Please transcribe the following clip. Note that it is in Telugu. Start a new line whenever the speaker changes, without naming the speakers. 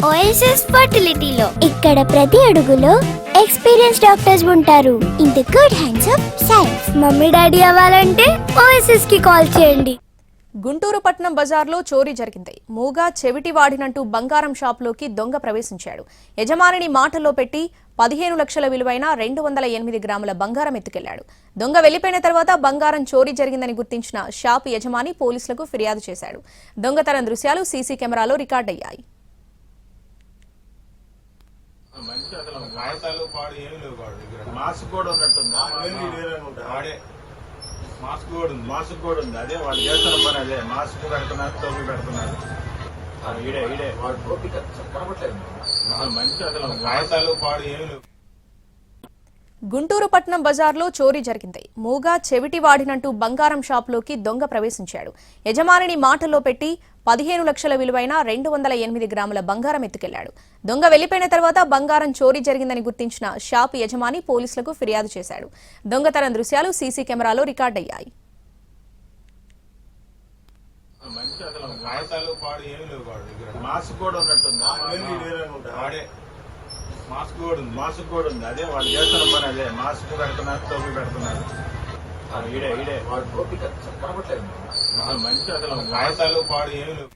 ఓఎస్ఎస్ ఫర్టిలిటీలో ఇక్కడ ప్రతి అడుగులో ఎక్స్పీరియన్స్ డాక్టర్స్ ఉంటారు. In the good hands of science. Mummy daddy అవ్వాలంటే ఓఎస్ఎస్ కి కాల్ చేయండి.
గుంటూరు పట్నం బజార్లో చోరీ జరిగింది. మూగా చెవిటి వాడినంటూ బంగారం షాప్లోకి దొంగ ప్రవేశించాడు. యజమానిని మాటల్లో పెట్టి 15 లక్షల విలువైన 208 గ్రాముల బంగారం ఎత్తుకెళ్లాడు. దొంగ వెళ్లిపోయిన తర్వాత బంగారం చోరీ జరిగిందని గుర్తించిన షాపు యజమాని పోలీసులకు ఫిర్యాదు చేశాడు. దొంగతనం దృశ్యాలు సీసీ కెమెరాలో రికార్డయ్యాయి.
మాస్క్ కూడా ఉంది. అదే వాళ్ళు చేస్తున్న పని అదే. మాస్క్ పెడుతున్నారు, టోపీ పెడుతున్నారు. మంచి అసలు వాయిసాలు పాడు ఏమి లేవు.
గుంటూరు పట్నం బజార్లో చోరీ జరిగింది. మూగా చెవిటి వాడినంటూ బంగారం షాప్లోకి దొంగ ప్రవేశించాడు. యజమానిని మాటల్లో పెట్టి 15 లక్షల విలువైన 208 గ్రాముల బంగారం ఎత్తుకెళ్లాడు. దొంగ వెళ్లిపోయిన తర్వాత బంగారం చోరీ జరిగిందని గుర్తించిన షాపు యజమాని పోలీసులకు ఫిర్యాదు చేశాడు. దొంగతనం దృశ్యాలు సీసీ కెమెరాలో రికార్డయ్యాయి.
మాస్క్ కూడా ఉన్నట్టుంది. మాస్క్ కూడా ఉంది. అదే వాళ్ళు చేస్తున్న పని అదే. మాస్క్ పెడుతున్నారు, టోపీ పెడుతున్నారు. మంచి అసలు వాయిసాలు పాడు ఏమి లేవు.